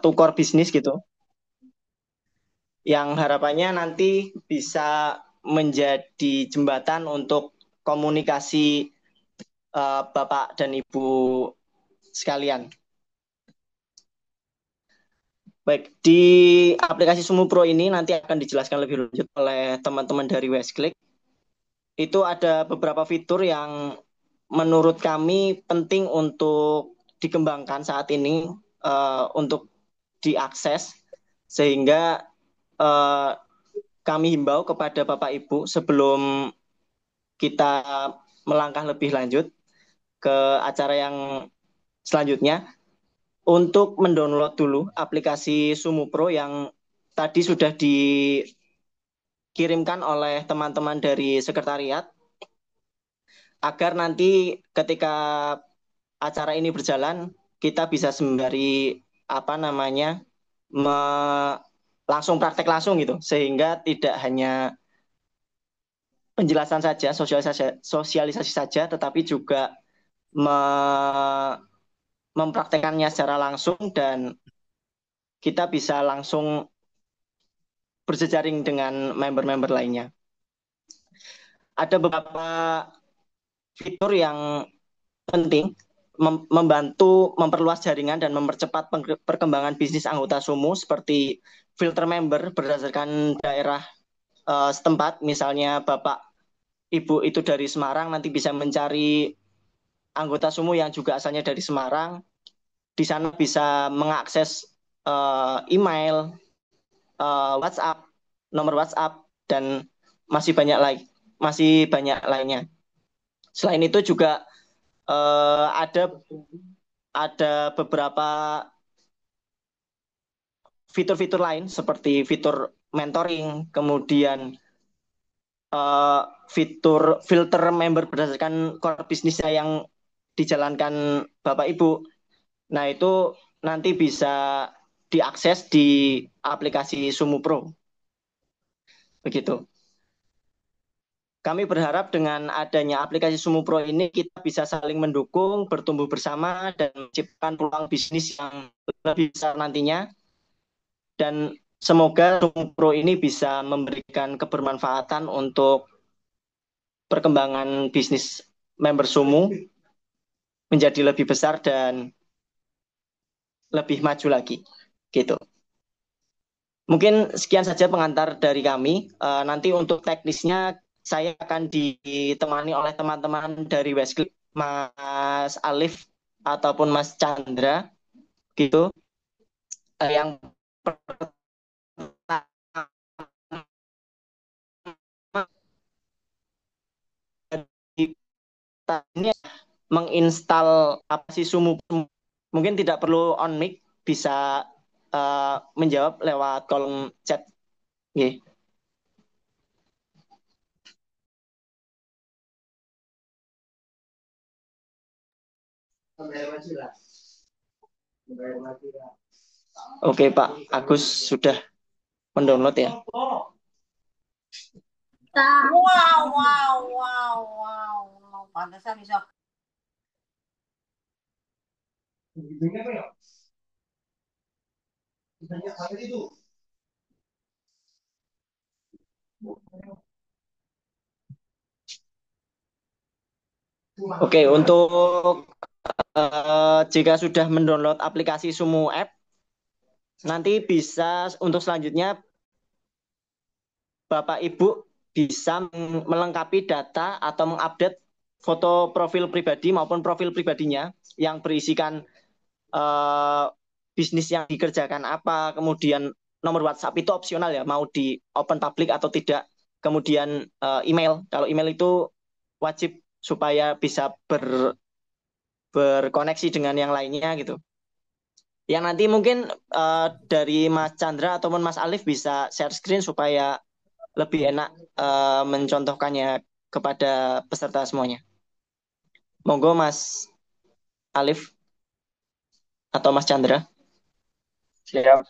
satu core bisnis gitu, yang harapannya nanti bisa menjadi jembatan untuk komunikasi Bapak dan Ibu sekalian. Baik, di aplikasi Sumu Pro ini nanti akan dijelaskan lebih lanjut oleh teman-teman dari Westclick. Itu ada beberapa fitur yang menurut kami penting untuk dikembangkan saat ini, untuk diakses, sehingga eh, kami himbau kepada Bapak Ibu sebelum kita melangkah lebih lanjut ke acara yang selanjutnya untuk mendownload dulu aplikasi Sumu Pro yang tadi sudah dikirimkan oleh teman-teman dari sekretariat, agar nanti ketika acara ini berjalan kita bisa sembari apa namanya me- langsung praktek langsung gitu, sehingga tidak hanya penjelasan saja, sosialisasi saja, tetapi juga me- mempraktekannya secara langsung dan kita bisa langsung berjejaring dengan member-member lainnya. Ada beberapa fitur yang penting membantu memperluas jaringan dan mempercepat perkembangan bisnis anggota Sumu, seperti filter member berdasarkan daerah setempat. Misalnya Bapak Ibu itu dari Semarang, nanti bisa mencari anggota Sumu yang juga asalnya dari Semarang. Di sana bisa mengakses email, WhatsApp, nomor WhatsApp, dan masih banyak lagi, masih banyak lainnya. Selain itu juga ada beberapa fitur-fitur lain seperti fitur mentoring, kemudian eh, fitur filter member berdasarkan core bisnisnya yang dijalankan Bapak Ibu. Nah, itu nanti bisa diakses di aplikasi Sumu Pro. Begitu. Kami berharap dengan adanya aplikasi Sumu Pro ini kita bisa saling mendukung, bertumbuh bersama, dan menciptakan peluang bisnis yang lebih besar nantinya. Dan semoga Sumu Pro ini bisa memberikan kebermanfaatan untuk perkembangan bisnis member Sumu menjadi lebih besar dan lebih maju lagi. Gitu. Mungkin sekian saja pengantar dari kami. Nanti untuk teknisnya saya akan ditemani oleh teman-teman dari Westcliff, Mas Alif ataupun Mas Chandra, gitu. Yang pertama kita ini menginstal apa sih Sumu. Mungkin tidak perlu on mic, bisa menjawab lewat kolom chat. Oke. Oke Pak Agus sudah mendownload ya. Wow, wow, wow, wow, wow. Pantesan bisa. Oke, untuk jika sudah mendownload aplikasi Sumu App, nanti bisa untuk selanjutnya Bapak Ibu bisa melengkapi data atau mengupdate foto profil pribadi maupun profil pribadinya yang berisikan eh, bisnis yang dikerjakan apa, kemudian nomor WhatsApp itu opsional ya, mau di open public atau tidak, kemudian email. Kalau email itu wajib supaya bisa berkoneksi dengan yang lainnya gitu. Yang nanti mungkin dari Mas Chandra ataupun Mas Alif bisa share screen supaya lebih enak mencontohkannya kepada peserta semuanya. Monggo Mas Alif atau Mas Chandra. Siap.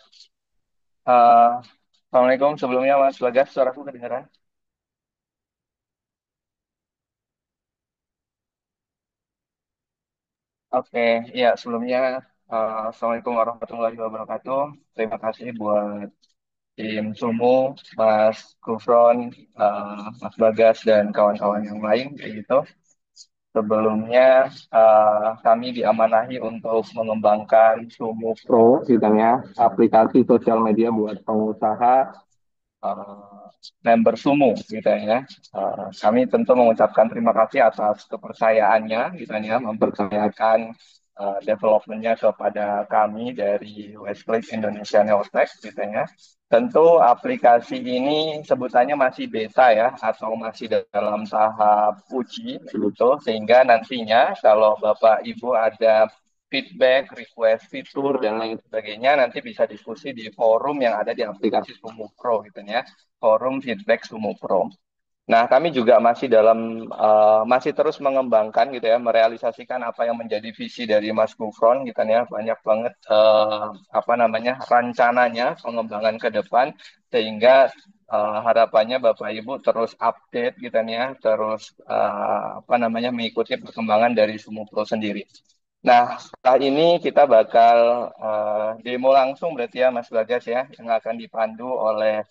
Assalamualaikum sebelumnya Mas Bagas, suaraku kedengaran? Oke, ya sebelumnya Assalamualaikum warahmatullahi wabarakatuh. Terima kasih buat tim Sumu, Mas Gufron, Mas Bagas, dan kawan-kawan yang lain, kayak gitu. Sebelumnya, kami diamanahi untuk mengembangkan Sumu Pro, gitu ya, aplikasi sosial media buat pengusaha eh, member Sumu gitu ya. Kami tentu mengucapkan terima kasih atas kepercayaannya gitu ya, mempercayakan developmentnya kepada kami dari Westclick Indonesia Neotech gitu ya. Tentu aplikasi ini sebutannya masih beta ya atau masih dalam tahap uji gitu sehingga nantinya kalau Bapak Ibu ada feedback, request fitur dan lain sebagainya nanti bisa diskusi di forum yang ada di aplikasi Sumu Pro gitu ya. Forum feedback Sumu Pro. Nah, kami juga masih terus mengembangkan gitu ya, merealisasikan apa yang menjadi visi dari Mas Gufron gitu ya. Banyak banget apa namanya rencananya pengembangan ke depan sehingga harapannya Bapak Ibu terus update gitu ya, terus apa namanya mengikuti perkembangan dari Sumu Pro sendiri. Nah, setelah ini kita bakal demo langsung berarti ya Mas Bagas ya, yang akan dipandu oleh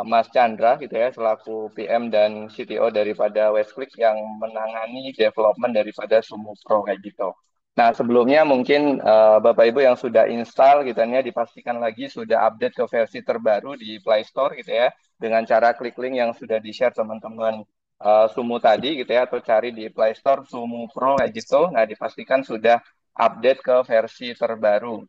Mas Chandra gitu ya, selaku PM dan CTO daripada Westclick yang menangani development daripada Sumu Pro kayak gitu. Nah, sebelumnya mungkin Bapak Ibu yang sudah install gitu ya, dipastikan lagi sudah update ke versi terbaru di Play Store gitu ya, dengan cara klik link yang sudah di-share teman-teman Sumu tadi gitu ya atau cari di Play Store Sumu Pro kayak gitu. Nah, dipastikan sudah update ke versi terbaru.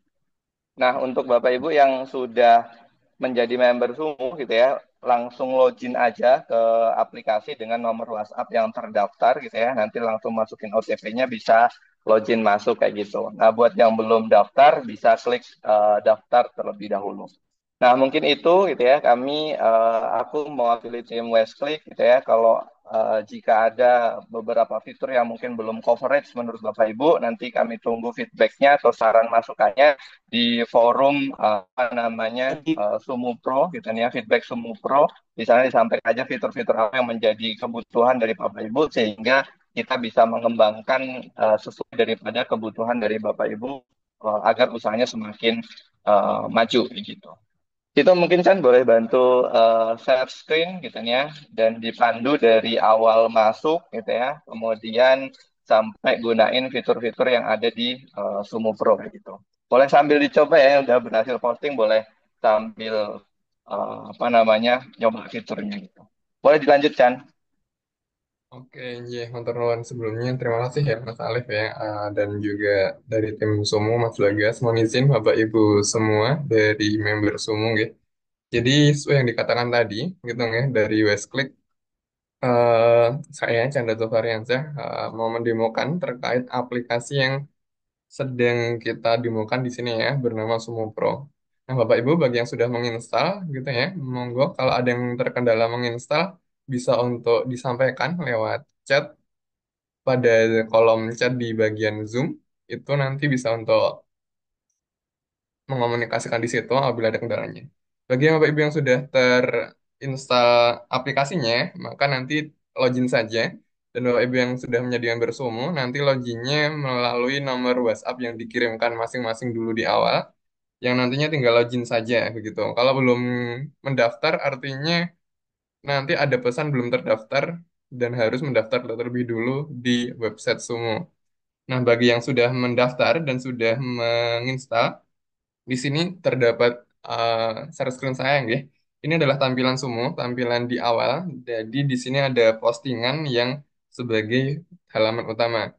Nah, untuk Bapak Ibu yang sudah menjadi member Sumu gitu ya, langsung login aja ke aplikasi dengan nomor WhatsApp yang terdaftar gitu ya. Nanti langsung masukin OTP-nya bisa login masuk kayak gitu. Nah, buat yang belum daftar bisa klik daftar terlebih dahulu. Nah, mungkin itu gitu ya. Aku mewakili tim Westclick gitu ya. Kalau jika ada beberapa fitur yang mungkin belum coverage menurut Bapak Ibu, nanti kami tunggu feedbacknya atau saran masukannya di forum apa namanya Sumu Pro gitu ya, feedback Sumu Pro. Di sana disampaikan aja fitur-fitur apa yang menjadi kebutuhan dari Bapak Ibu sehingga kita bisa mengembangkan sesuai daripada kebutuhan dari Bapak Ibu agar usahanya semakin maju gitu. Itu mungkin Chan boleh bantu share screen gitu ya dan dipandu dari awal masuk gitu ya, kemudian sampai gunain fitur-fitur yang ada di Sumo Pro kayak gitu. Boleh sambil dicoba ya, yang udah berhasil posting boleh sambil apa namanya nyoba fiturnya gitu. Boleh dilanjut Chan. Oke, iya, matur nuwun sebelumnya. Terima kasih ya Mas Alif ya, dan juga dari tim Sumu, Mas Bagas. Mohon izin Bapak Ibu semua dari member Sumu ya. Jadi sesuai yang dikatakan tadi, gitu ya, dari Westclick, eh, saya Chandra Tofariansyah mau mendemokan terkait aplikasi yang sedang kita demokan di sini ya, bernama Sumo Pro. Nah, Bapak Ibu bagi yang sudah menginstal gitu ya, monggo kalau ada yang terkendala menginstal bisa untuk disampaikan lewat chat pada kolom chat di bagian Zoom. Itu nanti bisa untuk mengomunikasikan di situ apabila ada kendalanya. Bagi yang Bapak Ibu yang sudah terinstall aplikasinya, maka nanti login saja. Dan Bapak Ibu yang sudah menjadi member Sumo, nanti loginnya melalui nomor WhatsApp yang dikirimkan masing-masing dulu di awal, yang nantinya tinggal login saja begitu. Kalau belum mendaftar, artinya nanti ada pesan belum terdaftar dan harus mendaftar terlebih dulu di website Sumo. Nah, bagi yang sudah mendaftar dan sudah menginstal, di sini terdapat share screen saya ya. Ini adalah tampilan Sumo, tampilan di awal. Jadi di sini ada postingan yang sebagai halaman utama.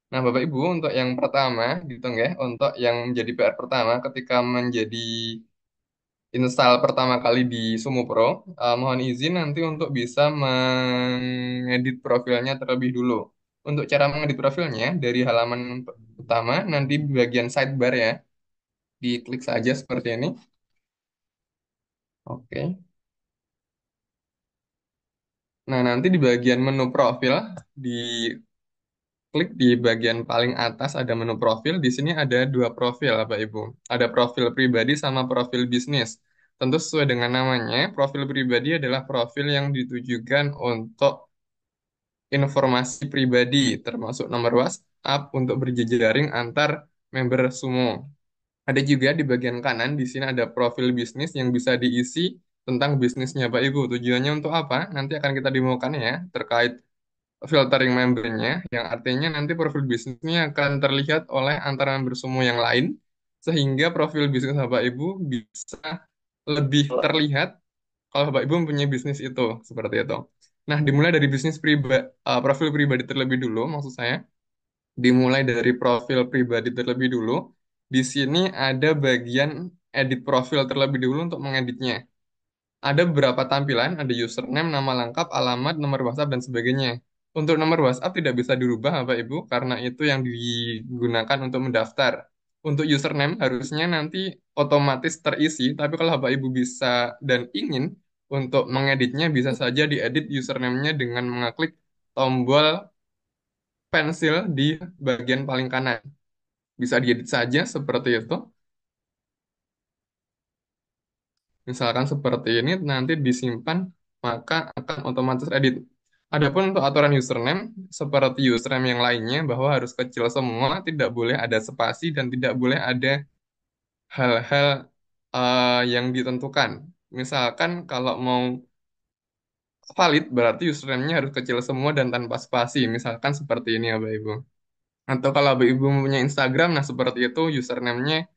Nah, Bapak Ibu, untuk yang pertama, gitu ya, untuk yang menjadi PR pertama ketika menjadi install pertama kali di Sumo Pro, mohon izin nanti untuk bisa mengedit profilnya terlebih dulu. Untuk cara mengedit profilnya dari halaman utama, nanti di bagian sidebar ya, diklik saja seperti ini. Oke. Nah, nanti di bagian menu profil, di klik di bagian paling atas ada menu profil. Di sini ada dua profil, Bapak Ibu. Ada profil pribadi sama profil bisnis. Tentu sesuai dengan namanya, profil pribadi adalah profil yang ditujukan untuk informasi pribadi, termasuk nomor WhatsApp untuk berjejaring antar member Sumo. Ada juga di bagian kanan, di sini ada profil bisnis yang bisa diisi tentang bisnisnya Pak Ibu. Tujuannya untuk apa? Nanti akan kita demokan ya, terkait filtering membernya, yang artinya nanti profil bisnisnya akan terlihat oleh antara member semua yang lain, sehingga profil bisnis Bapak Ibu bisa lebih terlihat kalau Bapak Ibu mempunyai bisnis itu, seperti itu. Nah, dimulai dari bisnis pribadi, profil pribadi terlebih dulu, maksud saya, dimulai dari profil pribadi terlebih dulu. Di sini ada bagian edit profil terlebih dulu untuk mengeditnya. Ada beberapa tampilan, ada username, nama lengkap, alamat, nomor WhatsApp, dan sebagainya. Untuk nomor WhatsApp tidak bisa dirubah, Bapak Ibu, karena itu yang digunakan untuk mendaftar. Untuk username harusnya nanti otomatis terisi, tapi kalau Bapak Ibu bisa dan ingin untuk mengeditnya, bisa saja diedit username-nya dengan mengeklik tombol pensil di bagian paling kanan. Bisa diedit saja seperti itu. Misalkan seperti ini, nanti disimpan, maka akan otomatis edit. Adapun untuk aturan username, seperti username yang lainnya, bahwa harus kecil semua, tidak boleh ada spasi, dan tidak boleh ada hal-hal yang ditentukan. Misalkan kalau mau valid, berarti username-nya harus kecil semua dan tanpa spasi. Misalkan seperti ini ya, Bapak Ibu. Atau kalau Bapak Ibu mempunyai Instagram, nah seperti itu username-nya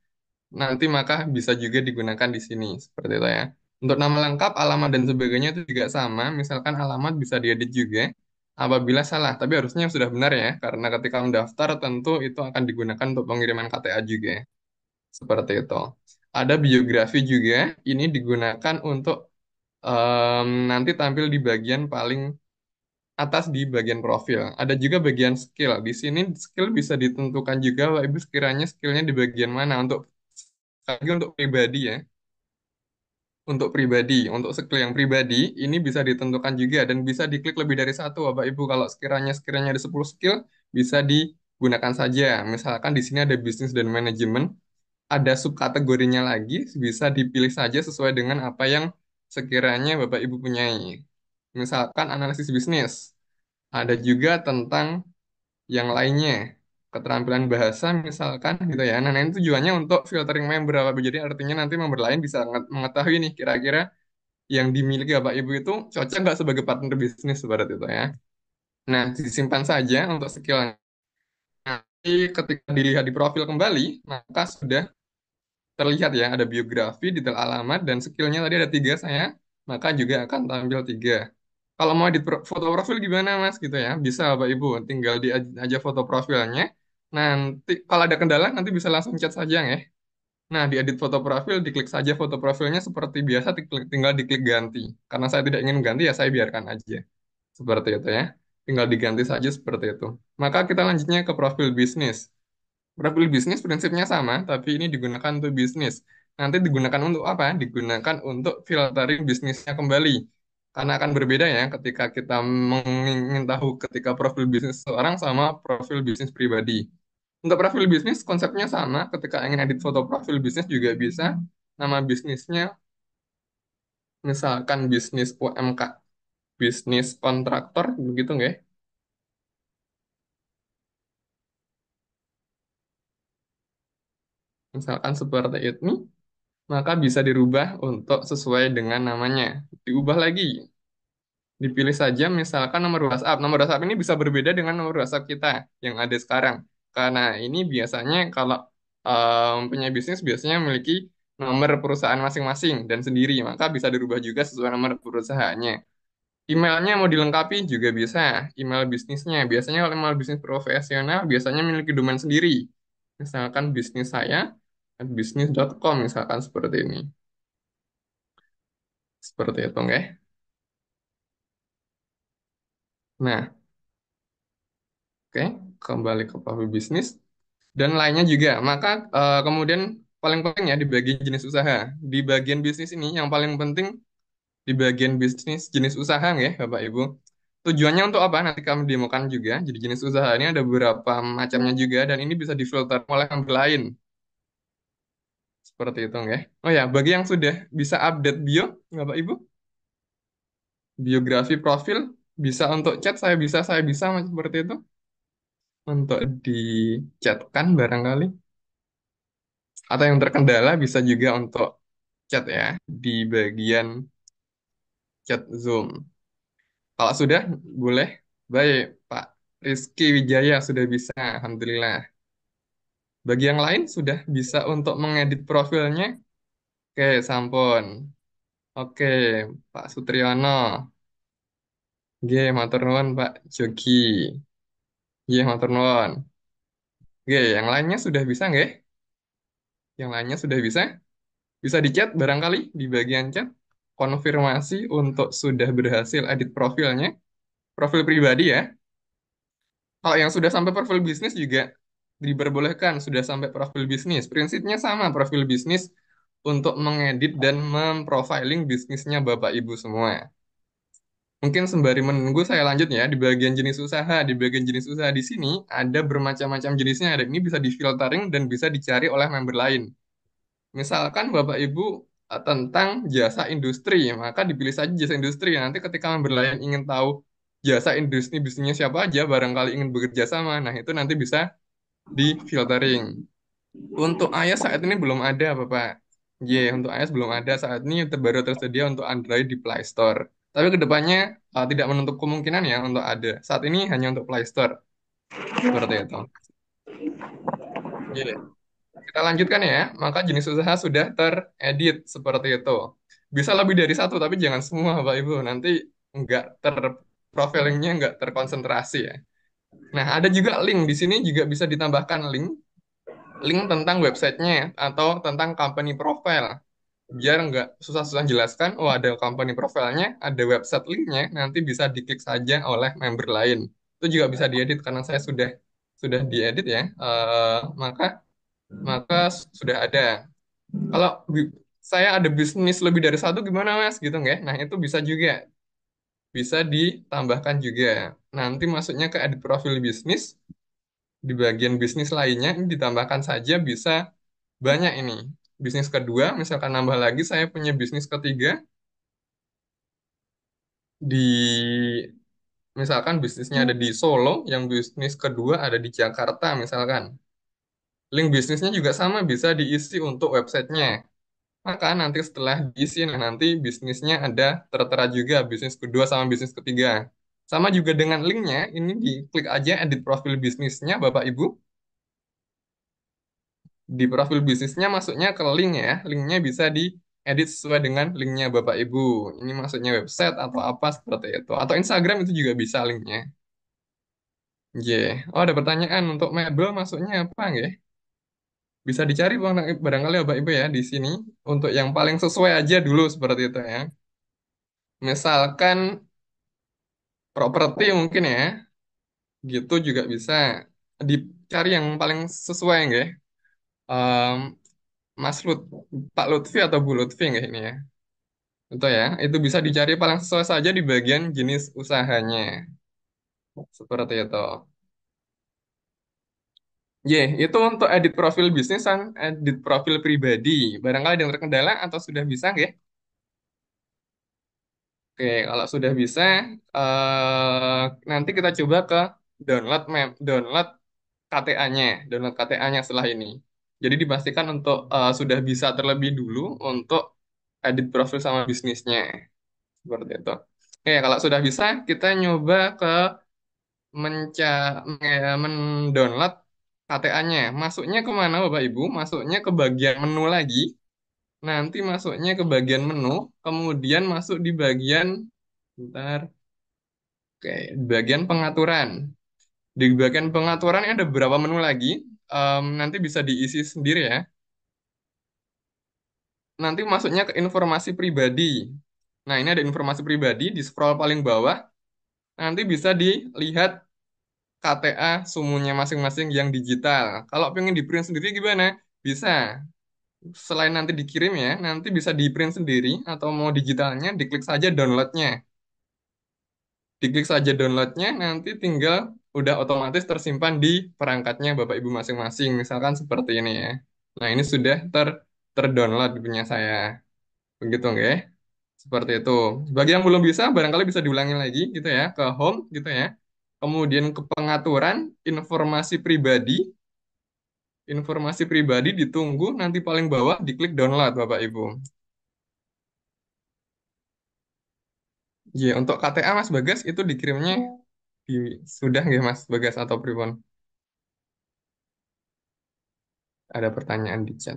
nanti maka bisa juga digunakan di sini seperti itu ya. Untuk nama lengkap, alamat dan sebagainya itu juga sama. Misalkan alamat bisa diedit juga apabila salah, tapi harusnya yang sudah benar ya, karena ketika mendaftar tentu itu akan digunakan untuk pengiriman KTA juga. Seperti itu. Ada biografi juga, ini digunakan untuk nanti tampil di bagian paling atas di bagian profil. Ada juga bagian skill. Di sini skill bisa ditentukan juga, Bapak Ibu sekiranya skillnya di bagian mana lagi untuk pribadi ya. Untuk pribadi, untuk skill yang pribadi, ini bisa ditentukan juga dan bisa diklik lebih dari satu, Bapak Ibu. Kalau sekiranya ada 10 skill, bisa digunakan saja. Misalkan di sini ada bisnis dan manajemen, ada subkategorinya lagi, bisa dipilih saja sesuai dengan apa yang sekiranya Bapak Ibu punyai. Misalkan analisis bisnis, ada juga tentang yang lainnya, keterampilan bahasa misalkan gitu ya. Nah, ini tujuannya untuk filtering member Bapak Ibu. Jadi artinya nanti member lain bisa mengetahui nih kira-kira yang dimiliki Bapak Ibu itu cocok nggak sebagai partner bisnis seperti itu ya. Nah, disimpan saja untuk skillnya. Nanti ketika dilihat di profil kembali, maka sudah terlihat ya ada biografi, detail alamat, dan skillnya tadi ada tiga saya, maka juga akan tampil tiga. Kalau mau edit foto profil gimana Mas gitu ya, bisa Bapak Ibu, tinggal di aja foto profilnya. Nanti kalau ada kendala nanti bisa langsung chat saja ya. Nah, di edit foto profil, diklik saja foto profilnya seperti biasa, tinggal diklik ganti. Karena saya tidak ingin ganti ya saya biarkan aja. Seperti itu ya. Tinggal diganti saja seperti itu. Maka kita lanjutnya ke profil bisnis. Profil bisnis prinsipnya sama, tapi ini digunakan untuk bisnis. Nanti digunakan untuk apa? Digunakan untuk filtering bisnisnya kembali. Karena akan berbeda ya ketika kita ingin tahu ketika profil bisnis seorang sama profil bisnis pribadi. Untuk profil bisnis konsepnya sama, ketika ingin edit foto profil bisnis juga bisa. Nama bisnisnya misalkan bisnis UMK, bisnis kontraktor, begitu nggak? Misalkan seperti ini, maka bisa dirubah untuk sesuai dengan namanya. Diubah lagi, dipilih saja misalkan nomor WhatsApp. Nomor WhatsApp ini bisa berbeda dengan nomor WhatsApp kita yang ada sekarang. Karena ini biasanya kalau punya bisnis biasanya memiliki nomor perusahaan masing-masing dan sendiri, maka bisa dirubah juga sesuai nomor perusahaannya. Emailnya mau dilengkapi juga bisa. Email bisnisnya, biasanya kalau email bisnis profesional biasanya memiliki domain sendiri. Misalkan bisnis saya, bisnis.com misalkan seperti ini. Seperti itu, enggak? Nah, oke, kembali ke profil bisnis dan lainnya juga. Maka kemudian paling penting ya di bagian jenis usaha. Di bagian bisnis ini yang paling penting di bagian bisnis jenis usaha ya, Bapak Ibu. Tujuannya untuk apa? Nanti kami demokan juga. Jadi jenis usaha ini ada beberapa macamnya juga dan ini bisa difilter oleh yang lain. Seperti itu ya. Oh ya, bagi yang sudah bisa update bio, Bapak Ibu, biografi profil bisa untuk chat, saya bisa seperti itu untuk dicatkan barangkali. Atau yang terkendala bisa juga untuk chat ya, di bagian chat Zoom. Kalau sudah, boleh. Baik, Pak Rizky Wijaya sudah bisa, Alhamdulillah. Bagi yang lain sudah bisa untuk mengedit profilnya. Oke, sampun. Oke, Pak Sutriyono. Oke, matur nuwun Pak Jogi. Iya, matur nuwun. Oke, yang lainnya sudah bisa nggak? Yang lainnya sudah bisa? Bisa di chat barangkali di bagian chat. Konfirmasi untuk sudah berhasil edit profilnya. Profil pribadi ya. Kalau yang sudah sampai profil bisnis juga diperbolehkan sudah sampai profil bisnis. Prinsipnya sama profil bisnis untuk mengedit dan memprofiling bisnisnya Bapak Ibu semua. Mungkin sembari menunggu saya lanjut ya di bagian jenis usaha. Di bagian jenis usaha di sini ada bermacam-macam jenisnya. Ada ini bisa difiltering dan bisa dicari oleh member lain. Misalkan Bapak Ibu tentang jasa industri, maka dipilih saja jasa industri. Nanti ketika member lain ingin tahu jasa industri bisnisnya siapa aja, barangkali ingin bekerja sama, nah itu nanti bisa di filtering. Untuk iOS saat ini belum ada, Bapak. Untuk iOS belum ada saat ini baru tersedia untuk Android di Play Store. Tapi kedepannya tidak menutup kemungkinan ya untuk ada. Saat ini hanya untuk Play Store. Seperti itu. Iya. Kita lanjutkan ya. Maka jenis usaha sudah teredit seperti itu. Bisa lebih dari satu, tapi jangan semua, Bapak Ibu. Nanti nggak profilingnya nggak terkonsentrasi ya. Nah, ada juga link. Di sini juga bisa ditambahkan link tentang websitenya atau tentang company profile. Biar nggak susah-susah jelaskan, oh ada company profile-nya, ada website linknya, nanti bisa diklik saja oleh member lain. Itu juga bisa diedit karena saya sudah diedit ya. Maka maka sudah ada. Kalau saya ada bisnis lebih dari satu gimana Mas gitu nggak? Nah itu bisa juga, bisa ditambahkan juga. Nanti masuknya ke edit profil bisnis, di bagian bisnis lainnya ini ditambahkan saja bisa banyak ini. Bisnis kedua, misalkan nambah lagi saya punya bisnis ketiga di misalkan bisnisnya ada di Solo, yang bisnis kedua ada di Jakarta misalkan. Link bisnisnya juga sama bisa diisi untuk websitenya. Maka nanti setelah diisi, nah nanti bisnisnya ada tertera juga bisnis kedua sama bisnis ketiga. Sama juga dengan linknya, ini diklik aja edit profil bisnisnya Bapak Ibu. Di profil bisnisnya masuknya ke link ya. Linknya bisa diedit sesuai dengan linknya Bapak Ibu. Ini maksudnya website atau apa seperti itu. Atau Instagram itu juga bisa linknya. Oh ada pertanyaan untuk mebel masuknya apa nggih? Bisa dicari barangkali Bapak Ibu ya di sini. Untuk yang paling sesuai aja dulu seperti itu ya. Misalkan properti mungkin ya, gitu juga bisa dicari yang paling sesuai nggih. Em, Mas Lut, Pak Lutfi atau Bu Lutfi nggih ini ya. Itu ya, itu bisa dicari paling sesuai saja di bagian jenis usahanya. Seperti itu. Itu untuk edit profil bisnis dan edit profil pribadi. Barangkali ada yang terkendala atau sudah bisa nggih? Oke, kalau sudah bisa, nanti kita coba ke download KTA-nya, download KTA-nya setelah ini. Jadi dipastikan untuk sudah bisa terlebih dulu untuk edit profil sama bisnisnya. Seperti itu. Oke, kalau sudah bisa, kita nyoba ke mendownload KTA-nya. Masuknya kemana Bapak Ibu? Masuknya ke bagian menu lagi. Nanti masuknya ke bagian menu, kemudian masuk di bagian, bentar, oke, bagian pengaturan. Di bagian pengaturan ada beberapa menu lagi. Nanti bisa diisi sendiri ya. Nanti masuknya ke informasi pribadi. Nah, ini ada informasi pribadi di scroll paling bawah. Nanti bisa dilihat KTA sumunya masing-masing yang digital. Kalau pengen di print sendiri gimana? Bisa. Selain nanti dikirim ya, nanti bisa di print sendiri atau mau digitalnya, diklik saja downloadnya. Diklik saja downloadnya, nanti tinggal udah otomatis tersimpan di perangkatnya Bapak Ibu masing-masing. Misalkan seperti ini ya. Nah, ini sudah terdownload punya saya. Begitu nggak? Seperti itu. Bagi yang belum bisa, barangkali bisa diulangi lagi gitu ya, ke home gitu ya. Kemudian ke pengaturan informasi pribadi. Informasi pribadi ditunggu, nanti paling bawah diklik download, Bapak Ibu. Ya, untuk KTA Mas Bagas itu dikirimnya di, sudah nggak Mas Bagas atau pripun? Ada pertanyaan di chat.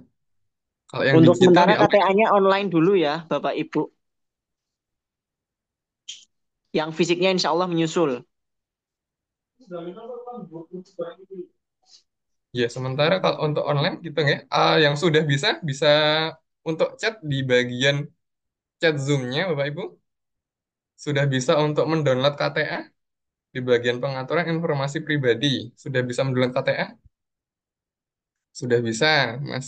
Kalau yang Untuk digital sementara di awal, KTA-nya online dulu ya, Bapak Ibu. Yang fisiknya insya Allah menyusul. ya sementara kalau untuk online gitu ya, yang sudah bisa bisa untuk chat di bagian chat Zoom-nya Bapak Ibu sudah bisa untuk mendownload KTA di bagian pengaturan informasi pribadi. Sudah bisa mendownload KTA? Sudah bisa, Mas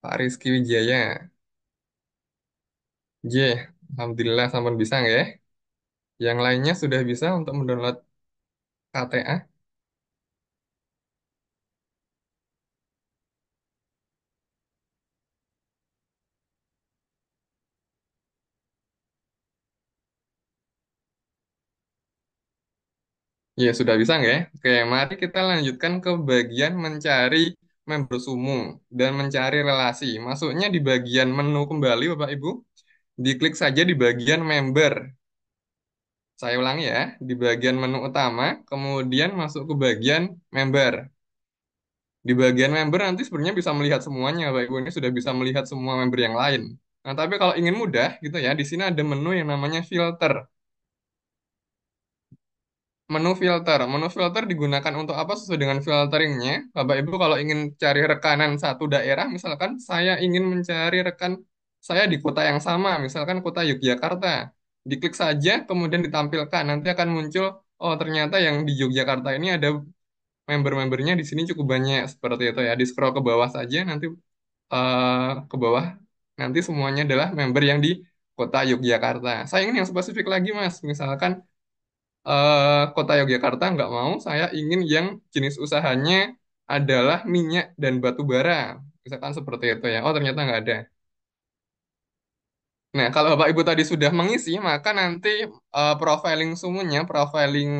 Pak Rizky Wijaya. J, Alhamdulillah sampun bisa nggak ya? Yang lainnya sudah bisa untuk mendownload KTA? Ya, sudah bisa nggak ya? Oke, mari kita lanjutkan ke bagian mencari member sumu dan mencari relasi. Masuknya di bagian menu kembali, Bapak Ibu. Diklik saja di bagian member. Saya ulangi ya, di bagian menu utama, kemudian masuk ke bagian member. Di bagian member nanti sebenarnya bisa melihat semuanya, Bapak Ibu. Ini sudah bisa melihat semua member yang lain. Nah, tapi kalau ingin mudah gitu ya, di sini ada menu yang namanya filter. Menu filter digunakan untuk apa sesuai dengan filteringnya. Bapak Ibu kalau ingin cari rekanan satu daerah, misalkan saya ingin mencari rekan saya di kota yang sama, misalkan kota Yogyakarta. Diklik saja, kemudian ditampilkan. Nanti akan muncul, oh ternyata yang di Yogyakarta ini ada member-membernya di sini cukup banyak seperti itu ya. Di scroll ke bawah saja, nanti ke bawah, nanti semuanya adalah member yang di kota Yogyakarta. Saya ingin yang spesifik lagi, Mas. Misalkan kota Yogyakarta nggak mau, saya ingin yang jenis usahanya adalah minyak dan batu bara. Misalkan seperti itu ya. Oh, ternyata nggak ada. Nah, kalau Bapak Ibu tadi sudah mengisi, maka nanti profiling sumunya, profiling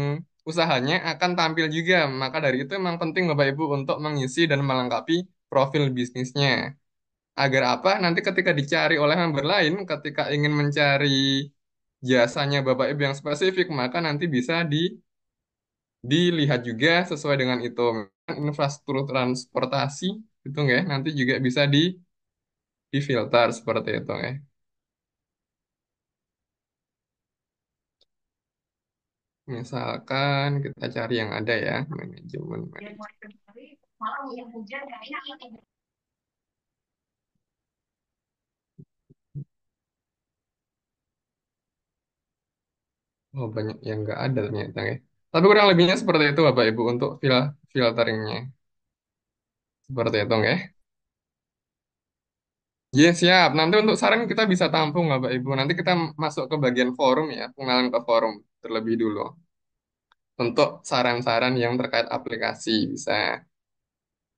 usahanya akan tampil juga. Maka dari itu memang penting Bapak Ibu untuk mengisi dan melengkapi profil bisnisnya. Agar apa? Nanti ketika dicari oleh member lain, ketika ingin mencari jasanya Bapak Ibu yang spesifik, maka nanti bisa dilihat juga sesuai dengan itu. Infrastruktur transportasi itu nggak ya, nanti juga bisa difilter seperti itu ya. Misalkan kita cari yang ada ya, manajemen. Oh, banyak yang nggak ada ternyata ya. Tapi kurang lebihnya seperti itu Bapak Ibu untuk filteringnya. Seperti itu ya. Ya, siap. Nanti untuk saran kita bisa tampung Bapak Ibu. Nanti kita masuk ke bagian forum ya, pengenalan ke forum terlebih dulu. Untuk saran-saran yang terkait aplikasi bisa.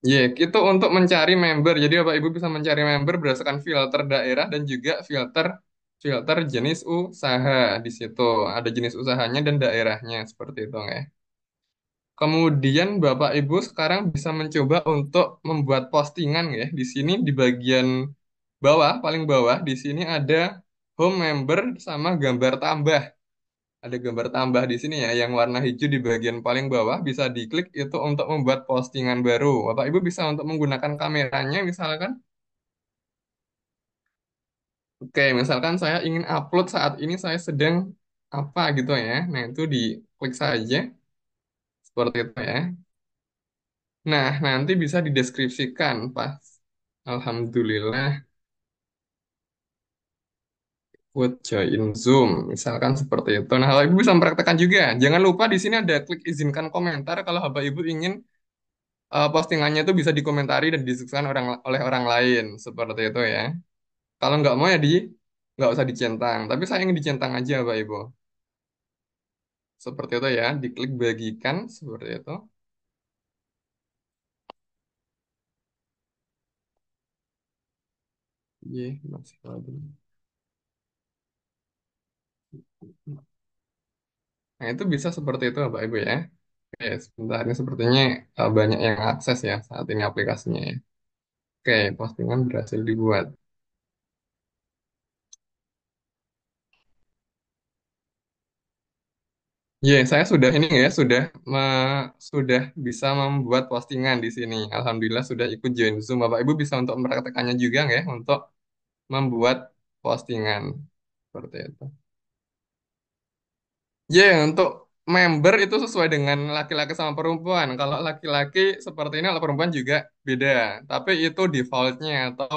Ya, itu untuk mencari member. Jadi Bapak Ibu bisa mencari member berdasarkan filter daerah dan juga filter filter jenis usaha di situ. Ada jenis usahanya dan daerahnya seperti itu ya. Kemudian Bapak Ibu sekarang bisa mencoba untuk membuat postingan ya. Di sini di bagian bawah, paling bawah di sini ada home member sama gambar tambah. Ada gambar tambah di sini ya, yang warna hijau di bagian paling bawah bisa diklik itu untuk membuat postingan baru. Bapak Ibu bisa untuk menggunakan kameranya misalkan. Oke, misalkan saya ingin upload saat ini saya sedang apa gitu ya. Nah, itu diklik saja seperti itu ya. Nah, nanti bisa dideskripsikan pas. Alhamdulillah, buat join Zoom, misalkan seperti itu. Nah, Bapak Ibu bisa mempraktekkan juga. Jangan lupa di sini ada klik izinkan komentar kalau Bapak Ibu ingin postingannya itu bisa dikomentari dan didiskusikan oleh orang lain seperti itu ya. Kalau nggak mau ya nggak usah dicentang. Tapi saya ingin dicentang aja, Bapak Ibu. Seperti itu ya, diklik bagikan seperti itu. Iya, masih lagi. Nah, itu bisa seperti itu, Bapak Ibu ya. sebentar. Ini sepertinya banyak yang akses ya saat ini aplikasinya ya. Oke, postingan berhasil dibuat. Ya, saya sudah ini ya, sudah bisa membuat postingan di sini. Alhamdulillah sudah ikut join Zoom. Bapak Ibu bisa untuk mempraktekannya juga nggak ya untuk membuat postingan seperti itu. Ya, untuk member itu sesuai dengan laki-laki sama perempuan. Kalau laki-laki seperti ini, kalau perempuan juga beda. Tapi itu defaultnya atau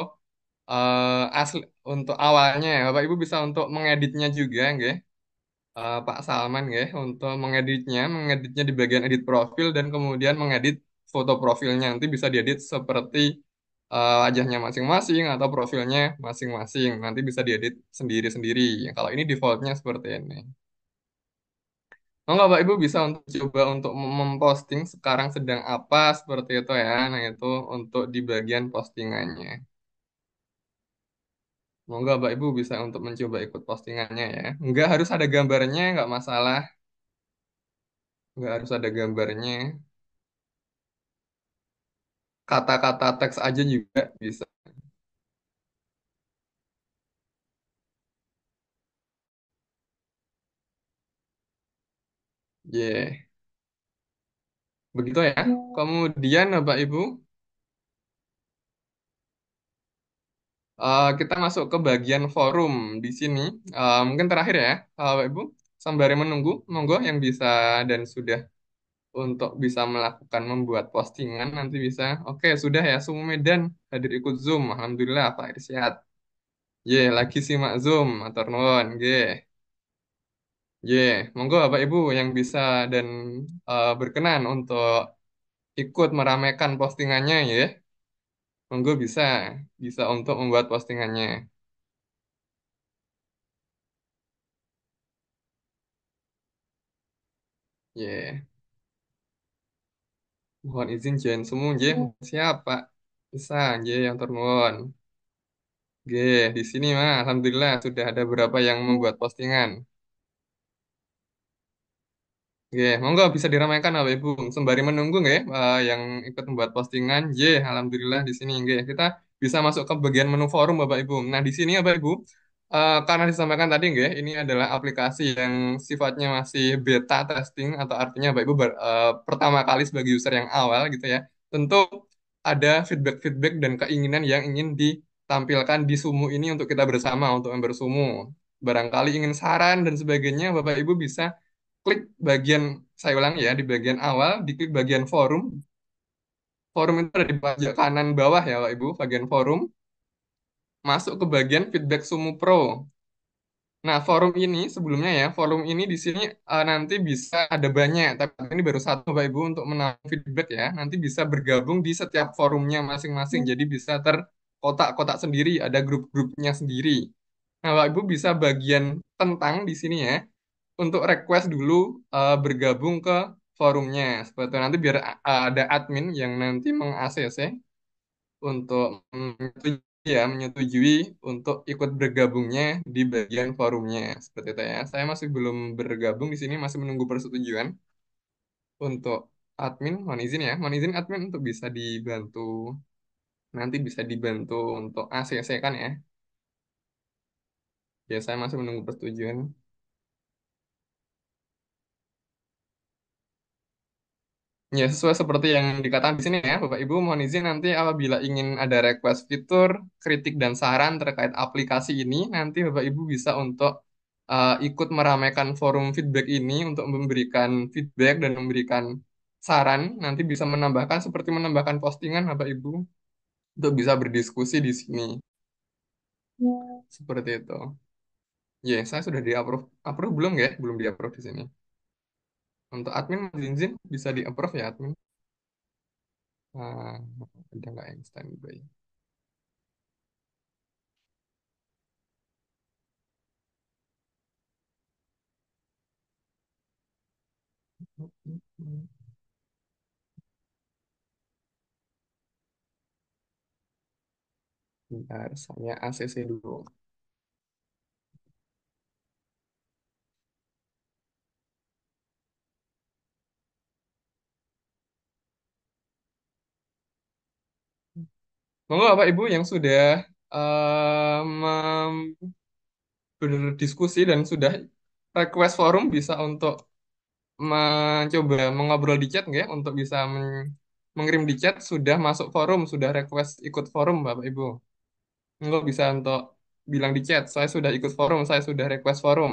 asli untuk awalnya. Bapak Ibu bisa untuk mengeditnya juga, nggih. Pak Salman ya untuk mengeditnya di bagian edit profil dan kemudian mengedit foto profilnya nanti bisa diedit seperti wajahnya masing-masing atau profilnya masing-masing nanti bisa diedit sendiri-sendiri. Kalau ini defaultnya seperti ini. Monggo Bapak Ibu bisa untuk coba untuk memposting sekarang sedang apa seperti itu ya. Nah itu untuk di bagian postingannya. Monggo Bapak Ibu bisa untuk mencoba ikut postingannya ya. Nggak harus ada gambarnya, nggak masalah. Nggak harus ada gambarnya. Kata-kata teks aja juga bisa. Yeah. Begitu ya. Kemudian Bapak Ibu, kita masuk ke bagian forum di sini. Mungkin terakhir ya, Bapak Ibu, sembari menunggu, monggo yang bisa dan sudah untuk bisa melakukan membuat postingan nanti bisa. Oke, sudah ya, Sumu Medan hadir ikut Zoom. Alhamdulillah Pak Irsyad. Ye, lagi simak Zoom, atur nuwun, nggih. Ye, monggo Bapak Ibu yang bisa dan berkenan untuk ikut meramaikan postingannya ya. Monggo bisa, bisa untuk membuat postingannya. Ya, mohon izin join semua, ya. Siap, Pak. Bisa, ya, yang ternuwun. Oke, di sini mah, alhamdulillah sudah ada beberapa yang membuat postingan. Oke, monggo bisa diramaikan Bapak Ibu. Sembari menunggu nggih yang ikut membuat postingan. Alhamdulillah di sini nggih. Kita bisa masuk ke bagian menu forum Bapak Ibu. Nah, di sini Bapak Ibu karena disampaikan tadi nggih, ini adalah aplikasi yang sifatnya masih beta testing atau artinya Bapak Ibu pertama kali sebagai user yang awal gitu ya. Tentu ada feedback-feedback dan keinginan yang ingin ditampilkan di Sumu ini untuk kita bersama untuk member Sumu. Barangkali ingin saran dan sebagainya, Bapak Ibu bisa klik bagian, saya ulangi ya, di bagian awal, diklik bagian forum. Forum itu ada di pojok kanan bawah ya, Pak Ibu, bagian forum. Masuk ke bagian feedback Sumu Pro. Nah, forum ini sebelumnya ya, forum ini di sini nanti bisa ada banyak, tapi ini baru satu, Pak Ibu, untuk menambah feedback ya. Nanti bisa bergabung di setiap forumnya masing-masing, jadi bisa terkotak-kotak sendiri, ada grup-grupnya sendiri. Nah, Pak Ibu bisa bagian tentang di sini ya, untuk request dulu bergabung ke forumnya. Seperti itu. Nanti biar ada admin yang nanti meng-ACC untuk menyetujui untuk ikut bergabungnya di bagian forumnya. Seperti itu ya. Saya masih belum bergabung di sini, masih menunggu persetujuan untuk admin. Mohon izin ya, mohon izin admin untuk bisa dibantu. Nanti bisa dibantu untuk ACC kan ya. Ya, saya masih menunggu persetujuan. Ya, sesuai seperti yang dikatakan di sini ya, Bapak Ibu, mohon izin nanti apabila ingin ada request fitur, kritik dan saran terkait aplikasi ini, nanti Bapak Ibu bisa untuk ikut meramaikan forum feedback ini untuk memberikan feedback dan memberikan saran, nanti bisa menambahkan seperti menambahkan postingan Bapak Ibu untuk bisa berdiskusi di sini. Seperti itu. Ya, saya sudah di-approve. Approve belum ya? Belum di-approve di sini. Untuk admin, mohon izin bisa di-approve ya admin. Nah, ada nggak yang standby? Bentar, saya ACC dulu. Monggo Bapak Ibu yang sudah berdiskusi dan sudah request forum bisa untuk mencoba mengobrol di chat nggak untuk bisa mengirim di chat sudah masuk forum, sudah request ikut forum Bapak Ibu. Monggo bisa untuk bilang di chat, saya sudah ikut forum, saya sudah request forum.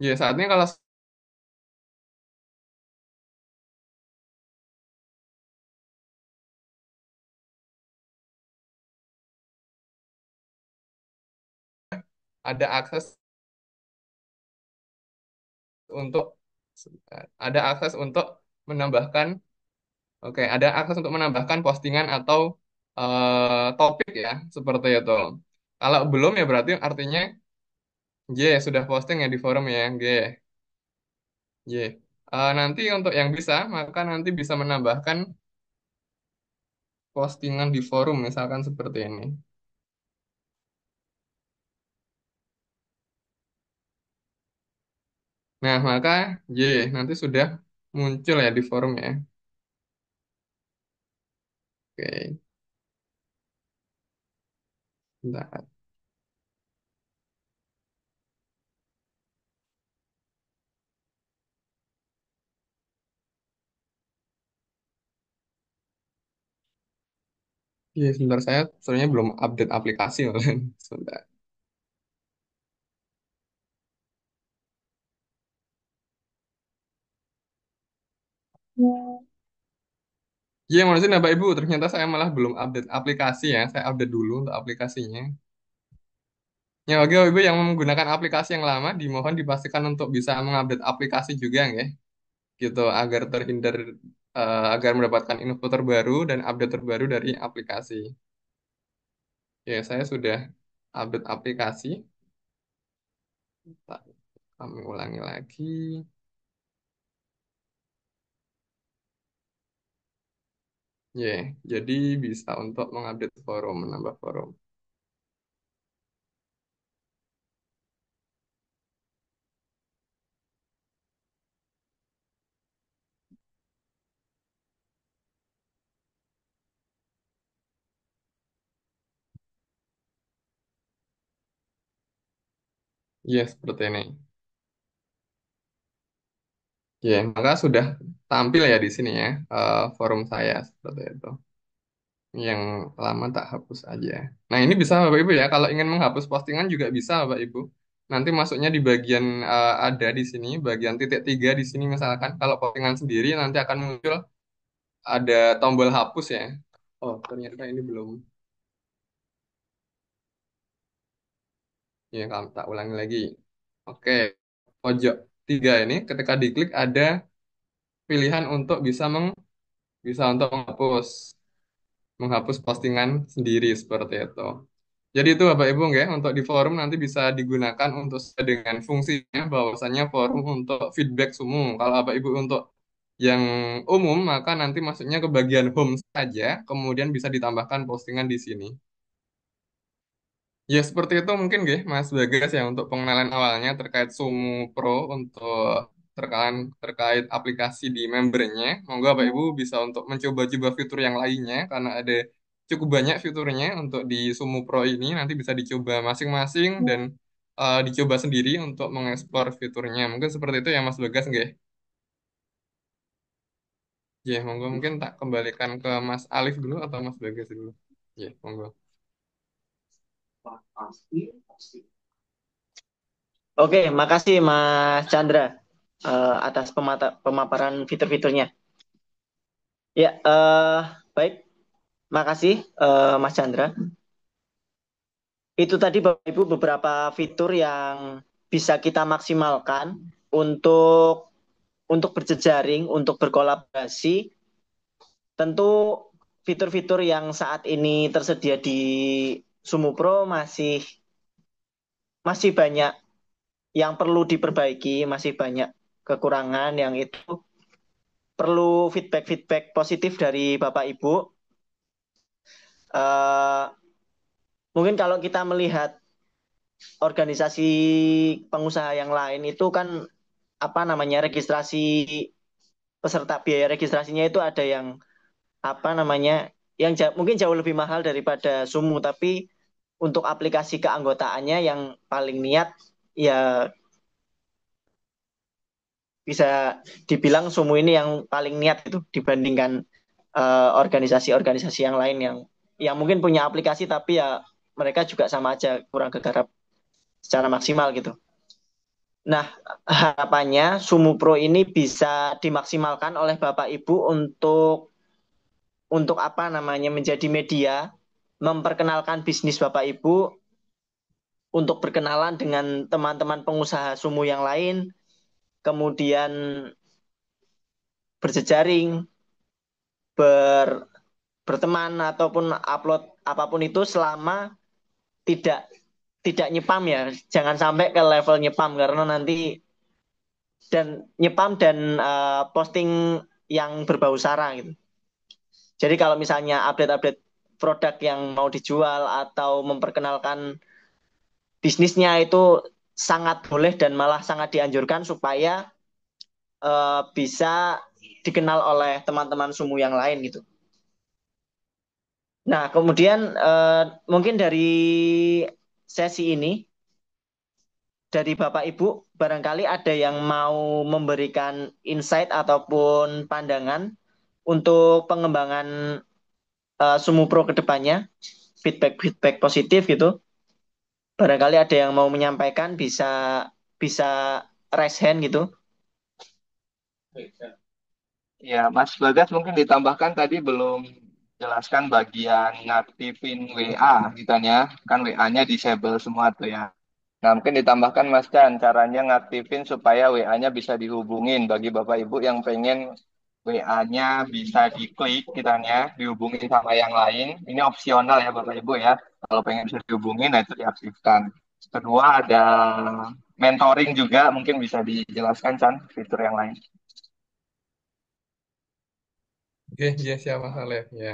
Ya, saatnya kalau ada akses untuk ada akses untuk menambahkan, oke, ada akses untuk menambahkan postingan atau topik ya, seperti itu. Kalau belum ya berarti artinya sudah posting ya di forum ya, Y. Nanti untuk yang bisa, maka nanti bisa menambahkan postingan di forum misalkan seperti ini. Nah, maka nanti sudah muncul ya di forum ya. Oke, bentar. Sebentar saya sebenarnya belum update aplikasi loh. Sebentar. Maksudnya Bapak Ibu, ternyata saya malah belum update aplikasi ya. Saya update dulu untuk aplikasinya. Ya, bagi Bapak Ibu yang menggunakan aplikasi yang lama, dimohon dipastikan untuk bisa mengupdate aplikasi juga ya, gitu, agar terhindar, agar mendapatkan info terbaru dan update terbaru dari aplikasi. Ya, saya sudah update aplikasi. Tak, kami ulangi lagi. Ya, jadi bisa untuk mengupdate forum, menambah forum. Ya, seperti ini. Ya, maka sudah tampil ya di sini ya, forum saya seperti itu. Yang lama tak hapus aja. Nah, ini bisa Bapak Ibu ya, kalau ingin menghapus postingan juga bisa Bapak Ibu. Nanti masuknya di bagian ada di sini, bagian titik tiga di sini misalkan. Kalau postingan sendiri nanti akan muncul ada tombol hapus ya. Oh, ternyata ini belum. Ya, kalau tak ulangi lagi. Oke, pojok tiga ini ketika diklik ada pilihan untuk bisa untuk menghapus postingan sendiri seperti itu. Jadi itu Bapak Ibu ya, untuk di forum nanti bisa digunakan untuk dengan fungsinya bahwasannya forum untuk feedback semua. Kalau Bapak Ibu untuk yang umum maka nanti masuknya ke bagian home saja, kemudian bisa ditambahkan postingan di sini. Ya seperti itu mungkin Mas Bagas ya untuk pengenalan awalnya terkait Sumu Pro untuk terkait aplikasi di membernya. Monggo Bapak Ibu bisa untuk mencoba-coba fitur yang lainnya karena ada cukup banyak fiturnya untuk di Sumu Pro ini. Nanti bisa dicoba masing-masing dan dicoba sendiri untuk mengeksplor fiturnya. Mungkin seperti itu ya Mas Bagas nggih? Ya, monggo mungkin tak kembalikan ke Mas Alif dulu atau Mas Bagas dulu. Ya, monggo. Oke, makasih Mas Chandra atas pemaparan fitur-fiturnya. Ya, baik. Makasih Mas Chandra. Itu tadi Bapak Ibu beberapa fitur yang bisa kita maksimalkan untuk berjejaring, untuk berkolaborasi. Tentu fitur-fitur yang saat ini tersedia di Sumupro masih banyak yang perlu diperbaiki, masih banyak kekurangan yang itu perlu feedback-feedback positif dari Bapak Ibu. Uh, Mungkin kalau kita melihat organisasi pengusaha yang lain itu kan apa namanya registrasi peserta biaya registrasinya itu ada yang apa namanya, yang mungkin jauh lebih mahal daripada Sumu, tapi untuk aplikasi keanggotaannya yang paling niat ya bisa dibilang Sumu ini yang paling niat itu dibandingkan organisasi-organisasi yang lain yang mungkin punya aplikasi tapi ya mereka juga sama aja kurang kegarap secara maksimal gitu. Nah, harapannya Sumu Pro ini bisa dimaksimalkan oleh Bapak Ibu untuk apa namanya menjadi media memperkenalkan bisnis Bapak Ibu untuk berkenalan dengan teman-teman pengusaha Sumu yang lain, kemudian berjejaring, ber, berteman ataupun upload apapun itu selama tidak tidak nyepam ya. Jangan sampai ke level nyepam karena nanti nyepam dan posting yang berbau sara gitu. Jadi kalau misalnya update-update produk yang mau dijual atau memperkenalkan bisnisnya itu sangat boleh dan malah sangat dianjurkan supaya bisa dikenal oleh teman-teman sumu yang lain gitu. Nah, kemudian mungkin dari sesi ini dari Bapak Ibu barangkali ada yang mau memberikan insight ataupun pandangan untuk pengembangan Sumu Pro ke depannya, feedback positif gitu. Barangkali ada yang mau menyampaikan bisa bisa raise hand gitu. Ya, Mas Bagas mungkin ditambahkan tadi belum jelaskan bagian ngaktifin WA gitu ya. Kan WA-nya disable semua tuh ya. Nah, mungkin ditambahkan Mas Chan caranya ngaktifin supaya WA-nya bisa dihubungin bagi Bapak Ibu yang pengen WA-nya bisa diklik gitu ya, dihubungin sama yang lain. Ini opsional ya Bapak Ibu ya. Kalau pengen bisa dihubungin, nah itu diaktifkan. Kedua ada mentoring juga mungkin bisa dijelaskan Chan fitur yang lain. Oke, ya siapa hal ya. Ya.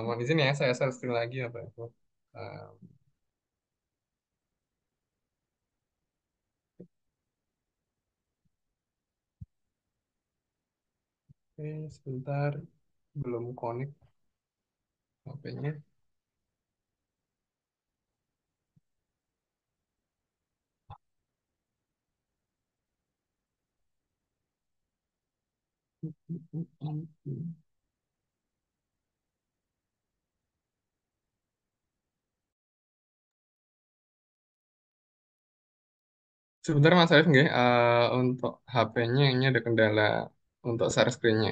Mohon izin ya, saya share screen lagi apa itu. Eh, oke, sebentar. Belum connect HP-nya. Sebentar Mas Arif nggih, untuk HP-nya ini ada kendala untuk share screen-nya.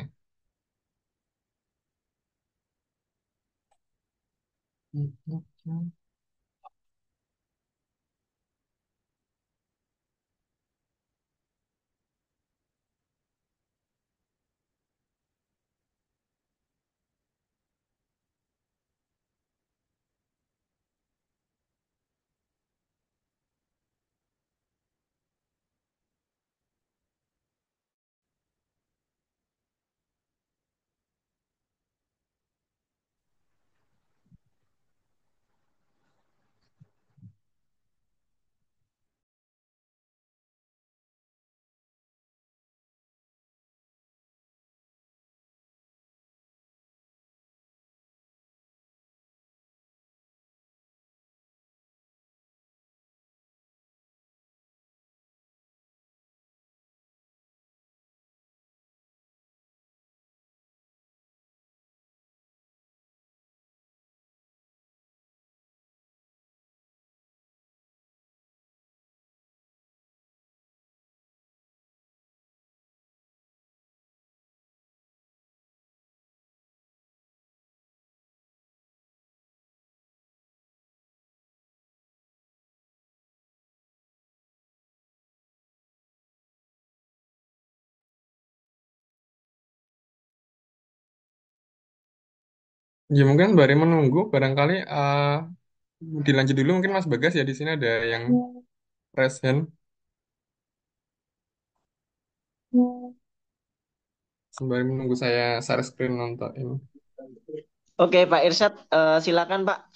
Ya mungkin bari menunggu, barangkali dilanjut dulu mungkin Mas Bagas ya, di sini ada yang raise hand. Sembari menunggu saya share screen untuk ini. Oke, Pak Irsyad, silakan Pak.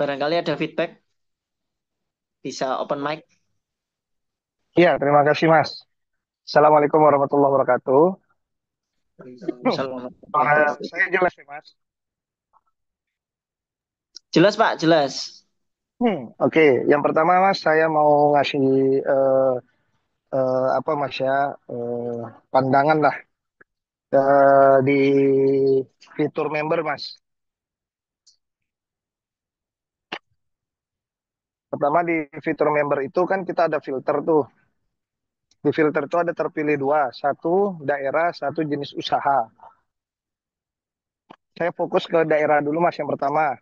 Barangkali ada feedback, bisa open mic. Iya, terima kasih Mas. Assalamualaikum warahmatullahi wabarakatuh. Assalamualaikum warahmatullahi Suara wabarakatuh. saya jelas ya, Mas? Jelas Pak, jelas. Oke. Yang pertama, Mas, saya mau ngasih eh, apa, Mas ya, pandangan lah di fitur member, Mas. Pertama di fitur member itu kan kita ada filter tuh. Di filter itu ada terpilih dua, satu daerah, satu jenis usaha. Saya fokus ke daerah dulu, Mas, yang pertama.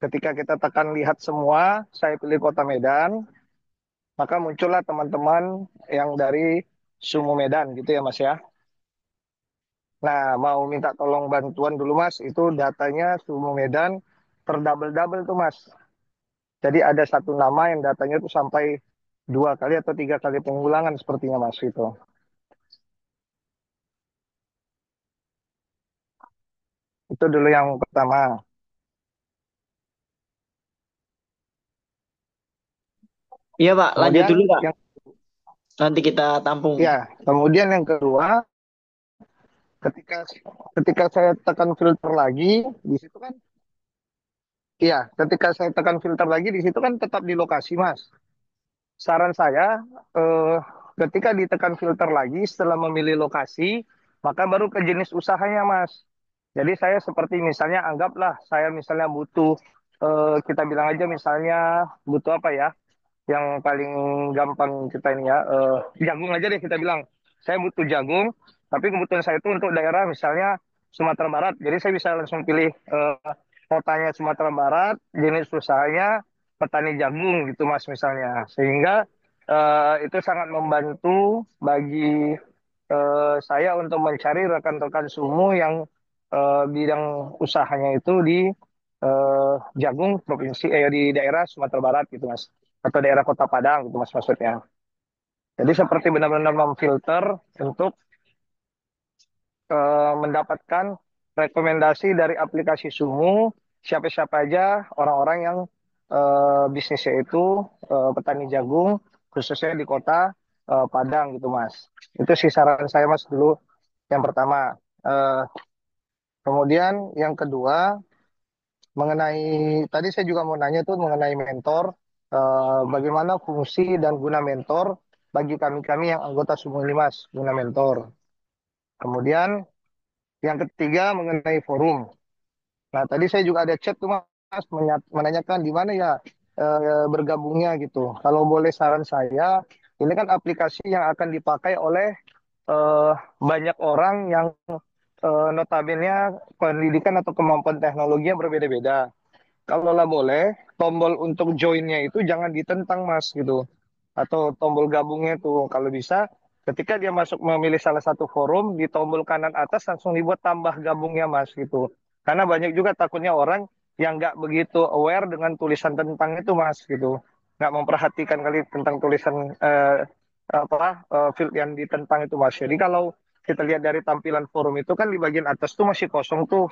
Ketika kita tekan lihat semua, saya pilih Kota Medan, maka muncullah teman-teman yang dari Sumu Medan gitu ya, Mas ya. Nah, mau minta tolong bantuan dulu, Mas. Itu datanya Sumu Medan terdouble-double tuh, Mas. Jadi ada satu nama yang datanya tuh sampai 2 kali atau 3 kali pengulangan sepertinya, Mas. Itu. Itu dulu yang pertama. Iya Pak, lanjut Kemudian dulu Pak. yang Nanti kita tampung. kemudian yang kedua, ketika ketika saya tekan filter lagi di situ kan, ketika saya tekan filter lagi di situ kan tetap di lokasi, Mas. Saran saya, eh, ketika ditekan filter lagi setelah memilih lokasi, maka baru ke jenis usahanya, Mas. Jadi saya seperti misalnya anggaplah saya misalnya butuh, kita bilang aja misalnya butuh apa ya? Yang paling gampang kita ini ya, jagung aja deh kita bilang. Saya butuh jagung, tapi kebutuhan saya itu untuk daerah misalnya Sumatera Barat. Jadi saya bisa langsung pilih kotanya Sumatera Barat, jenis usahanya petani jagung gitu Mas misalnya. Sehingga itu sangat membantu bagi saya untuk mencari rekan-rekan sumu yang bidang usahanya itu di jagung provinsi di daerah Sumatera Barat gitu Mas, atau daerah Kota Padang gitu Mas maksudnya. Jadi seperti benar-benar memfilter untuk mendapatkan rekomendasi dari aplikasi Sumu, siapa-siapa aja orang-orang yang bisnisnya itu petani jagung, khususnya di kota Padang gitu Mas. Itu sih saran saya Mas dulu yang pertama. Eh, Kemudian yang kedua, mengenai tadi saya juga mau nanya tuh mengenai mentor, bagaimana fungsi dan guna mentor bagi kami-kami yang anggota Sumu ini Mas, guna mentor. Kemudian yang ketiga mengenai forum. Nah, tadi saya juga ada chat tuh Mas menanyakan di mana ya bergabungnya gitu. Kalau boleh saran saya, ini kan aplikasi yang akan dipakai oleh eh, banyak orang yang notabene pendidikan atau kemampuan teknologinya berbeda-beda. Kalau lah boleh, tombol untuk joinnya itu jangan ditentang Mas gitu. Atau tombol gabungnya itu kalau bisa, ketika dia masuk memilih salah satu forum, di tombol kanan atas langsung dibuat tambah gabungnya Mas gitu. Karena banyak juga takutnya orang yang nggak begitu aware dengan tulisan tentang itu Mas gitu. Nggak memperhatikan kali tentang tulisan field yang ditentang itu Mas. Jadi kalau kita lihat dari tampilan forum itu kan di bagian atas tuh masih kosong tuh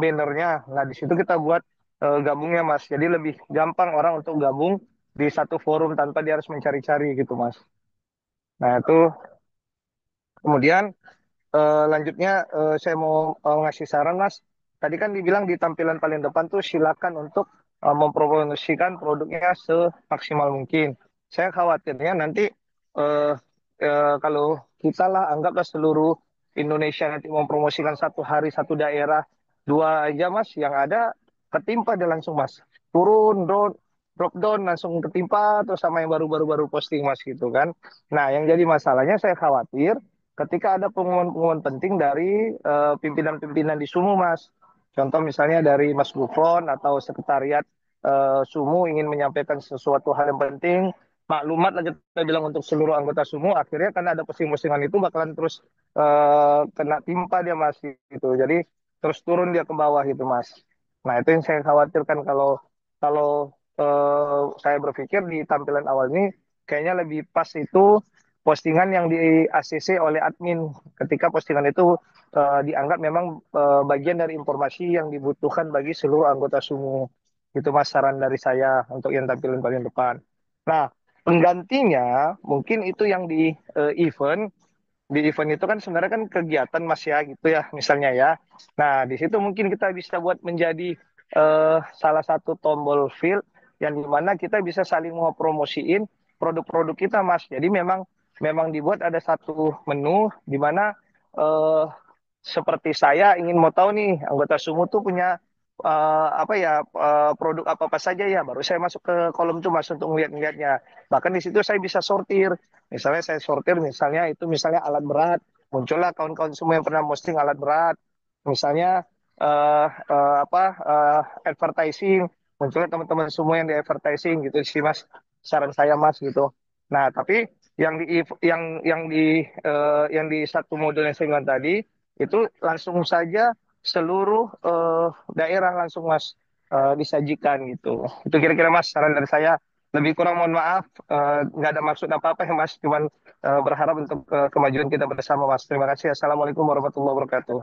bannernya. Nah, di situ kita buat gabungnya, Mas. Jadi lebih gampang orang untuk gabung di satu forum tanpa dia harus mencari-cari gitu, Mas. Nah, itu kemudian lanjutnya saya mau ngasih saran, Mas. Tadi kan dibilang di tampilan paling depan tuh silakan untuk mempromosikan produknya semaksimal mungkin. Saya khawatirnya nanti eh, kalau kita lah anggaplah seluruh Indonesia nanti mempromosikan satu hari satu daerah dua aja, Mas, yang ada ketimpa dia langsung, Mas. Turun, drop down langsung ketimpa terus sama yang baru-baru posting, Mas gitu kan. Nah, yang jadi masalahnya saya khawatir ketika ada pengumuman-pengumuman penting dari pimpinan-pimpinan di Sumu, Mas. Contoh misalnya dari Mas Gufron atau sekretariat Sumu ingin menyampaikan sesuatu hal yang penting, maklumat aja kita bilang untuk seluruh anggota Sumu, akhirnya karena ada posting-postingan itu bakalan terus kena timpa dia Mas gitu. Jadi terus turun dia ke bawah gitu Mas. Nah, itu yang saya khawatirkan kalau kalau saya berpikir di tampilan awal ini kayaknya lebih pas itu postingan yang di ACC oleh admin ketika postingan itu dianggap memang bagian dari informasi yang dibutuhkan bagi seluruh anggota Sumu. Itu mas saran dari saya untuk yang tampilan paling depan. Nah, penggantinya mungkin itu yang di event di event itu kan sebenarnya kan kegiatan Mas ya gitu ya misalnya ya. Nah, di situ mungkin kita bisa buat menjadi salah satu tombol field yang dimana kita bisa saling mau promosiin produk-produk kita Mas. Jadi memang memang dibuat ada satu menu di mana eh, seperti saya ingin mau tahu nih anggota Sumu tuh punya apa ya produk apa apa saja ya baru saya masuk ke kolom itu Mas untuk melihat-lihatnya. Bahkan di situ saya bisa sortir. Misalnya saya sortir misalnya itu misalnya alat berat, muncullah kawan-kawan semua yang pernah posting alat berat. Misalnya apa advertising, munculnya teman-teman semua yang di advertising gitu sih Mas. Saran saya Mas gitu. Nah, tapi yang di satu modul yang saya bilang tadi itu langsung saja seluruh daerah langsung Mas disajikan gitu. Itu kira-kira Mas saran dari saya. Lebih kurang mohon maaf, nggak ada maksud apa-apa ya Mas, cuman berharap untuk kemajuan kita bersama Mas. Terima kasih. Assalamualaikum warahmatullahi wabarakatuh.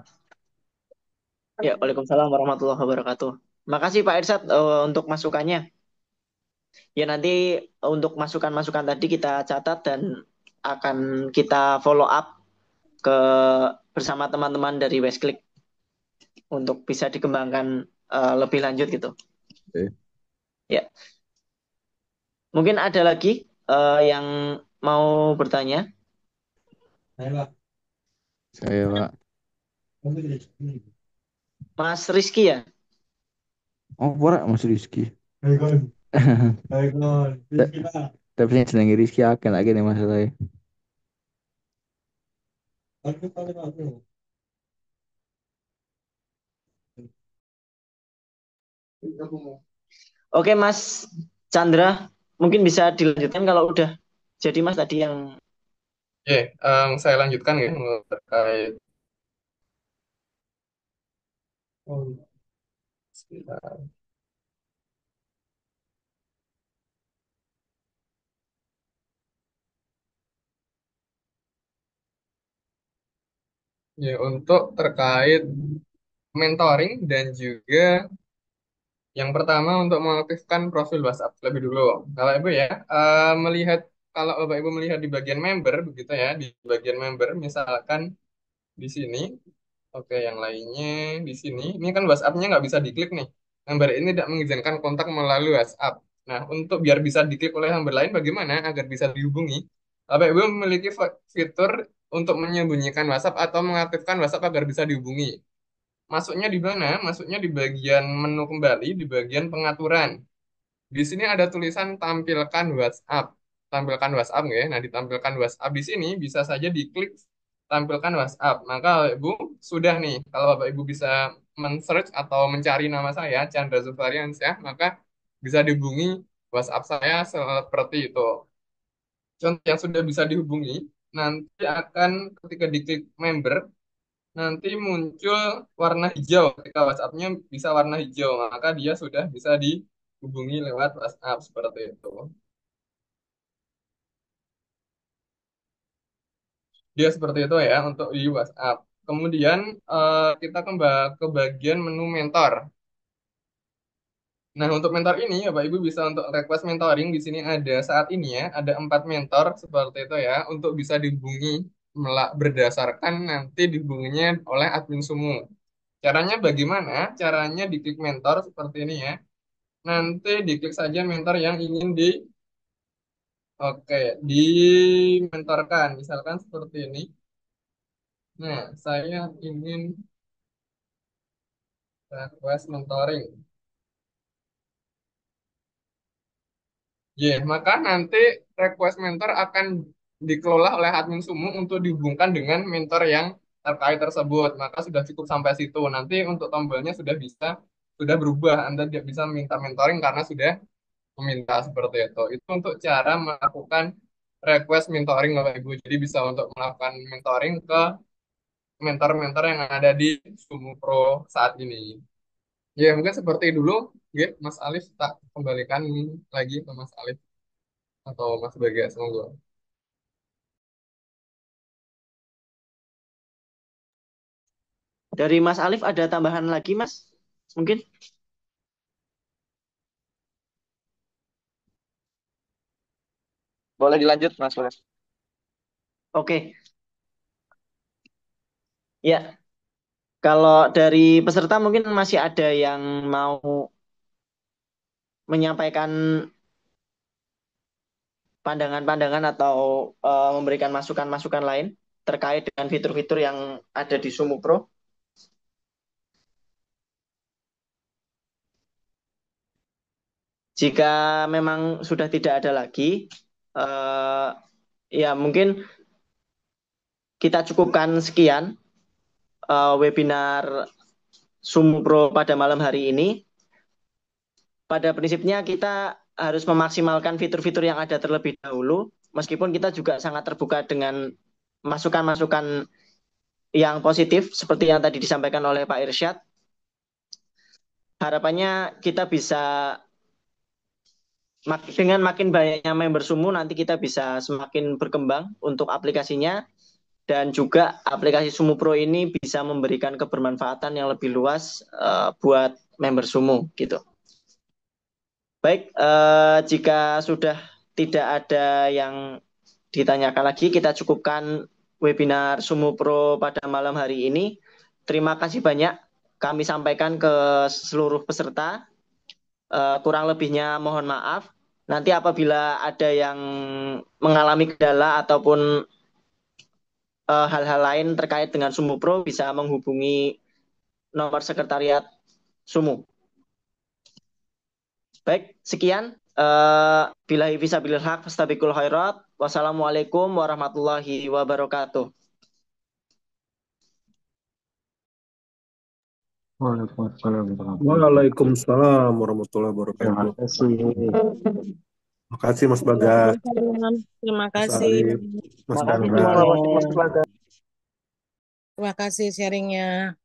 Ya, Waalaikumsalam warahmatullahi wabarakatuh. Makasih Pak Irsad untuk masukannya. Ya nanti untuk masukan-masukan tadi kita catat dan akan kita follow up ke bersama teman-teman dari Westclick untuk bisa dikembangkan lebih lanjut gitu. Oke. Ya, mungkin ada lagi yang mau bertanya. Saya Pak. Mas Rizky ya? Oh, pora Mas Rizky. Tapi saya senang Rizky akan lagi nih masalahnya. Oke Mas Chandra, mungkin bisa dilanjutkan kalau udah jadi Mas tadi yang Oke, saya lanjutkan ya terkait sekitar. Ya, untuk terkait mentoring dan juga yang pertama untuk mengaktifkan profil WhatsApp lebih dulu. Kalau Ibu ya, melihat kalau Bapak Ibu melihat di bagian member begitu ya, di bagian member misalkan di sini, oke yang lainnya di sini, ini kan WhatsApp-nya nggak bisa diklik nih. Member ini tidak mengizinkan kontak melalui WhatsApp. Nah, untuk biar bisa diklik oleh member lain, bagaimana agar bisa dihubungi? Bapak Ibu memiliki fitur untuk menyembunyikan WhatsApp atau mengaktifkan WhatsApp agar bisa dihubungi. Masuknya di mana? Masuknya di bagian menu kembali, di bagian pengaturan. Di sini ada tulisan tampilkan WhatsApp. Tampilkan WhatsApp ya. Nah, ditampilkan WhatsApp di sini bisa saja diklik tampilkan WhatsApp. Maka Ibu sudah nih, kalau Bapak Ibu bisa men-search atau mencari nama saya, Chandra Zufarians ya, maka bisa dihubungi WhatsApp saya seperti itu. Contoh yang sudah bisa dihubungi, nanti akan ketika diklik member, nanti muncul warna hijau. Ketika WhatsApp-nya bisa warna hijau, maka dia sudah bisa dihubungi lewat WhatsApp seperti itu. Dia seperti itu ya untuk di WhatsApp. Kemudian kita ke bagian menu mentor. Nah, untuk mentor ini, ya Pak Ibu bisa untuk request mentoring. Di sini ada saat ini ya, ada 4 mentor seperti itu ya, untuk bisa dihubungi berdasarkan nanti dihubunginya oleh admin Sumu. Caranya bagaimana? Caranya diklik mentor seperti ini ya. Nanti diklik saja mentor yang ingin oke, dimentorkan. Misalkan seperti ini. Nah, saya ingin request mentoring. Ya, maka nanti request mentor akan dikelola oleh admin Sumu untuk dihubungkan dengan mentor yang terkait tersebut. Maka sudah cukup sampai situ. Nanti untuk tombolnya sudah berubah. Anda tidak bisa meminta mentoring karena sudah meminta seperti itu. Itu untuk cara melakukan request mentoring Bapak Ibu. Jadi bisa untuk melakukan mentoring ke mentor-mentor yang ada di Sumu Pro saat ini. Ya, mungkin seperti dulu. Ya, Mas Alif tak kembalikan lagi ke Mas Alif atau Mas Bagas, monggo. dari Mas Alif ada tambahan lagi Mas? Mungkin? Boleh dilanjut, Mas Bagas. Oke. Ya, kalau dari peserta mungkin masih ada yang mau menyampaikan pandangan-pandangan atau memberikan masukan-masukan lain terkait dengan fitur-fitur yang ada di Sumu Pro. Jika memang sudah tidak ada lagi, ya mungkin kita cukupkan sekian webinar Sumu Pro pada malam hari ini. Pada prinsipnya kita harus memaksimalkan fitur-fitur yang ada terlebih dahulu, meskipun kita juga sangat terbuka dengan masukan-masukan yang positif seperti yang tadi disampaikan oleh Pak Irsyad. Harapannya kita bisa dengan makin banyaknya member Sumu nanti kita bisa semakin berkembang untuk aplikasinya, dan juga aplikasi Sumu Pro ini bisa memberikan kebermanfaatan yang lebih luas buat member Sumu gitu. Baik, jika sudah tidak ada yang ditanyakan lagi, kita cukupkan webinar Sumu Pro pada malam hari ini. Terima kasih banyak kami sampaikan ke seluruh peserta. Kurang lebihnya mohon maaf. Nanti apabila ada yang mengalami kendala ataupun hal-hal lain terkait dengan Sumu Pro bisa menghubungi nomor sekretariat Sumu. Baik, sekian. Billahi fisabilil haq, fastabiqul khairat. Wassalamualaikum warahmatullahi wabarakatuh. Waalaikumsalam warahmatullahi wabarakatuh. Terima kasih Mas Bagas, Terima Mas kasih. Arif, Mas Makasih Chandra. semua Mas Bagas. Terima kasih sharingnya.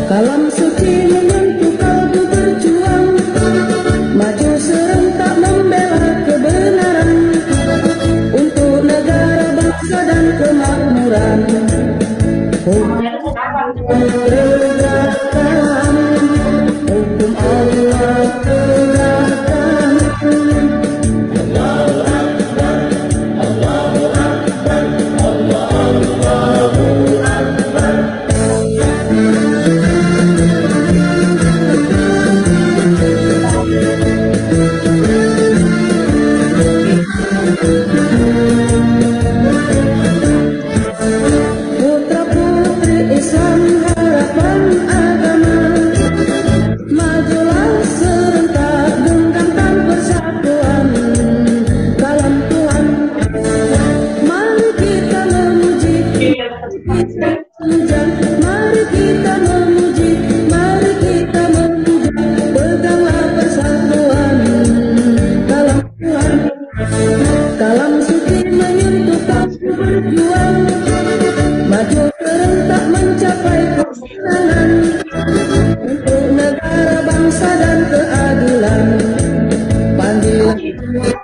Kalam suci menyentuh kalbu berjuang, maju serentak membela kebenaran, untuk negara, bangsa dan kemakmuran. Tegakkan hukum Allah, tegakkan. Putra putri Islam harapan agama, majulah serentak genggamkan persatuan. Kalam Tuhan, mari kita memuji, mari kita memuji, mari kita memuja, peganglah persatuan. Kalam Tuhan, kalam suci menyentuh kalbu berjuang, maju serentak mencapai kemenangan, untuk negara, bangsa dan keadilan. Pandilah kehidupan,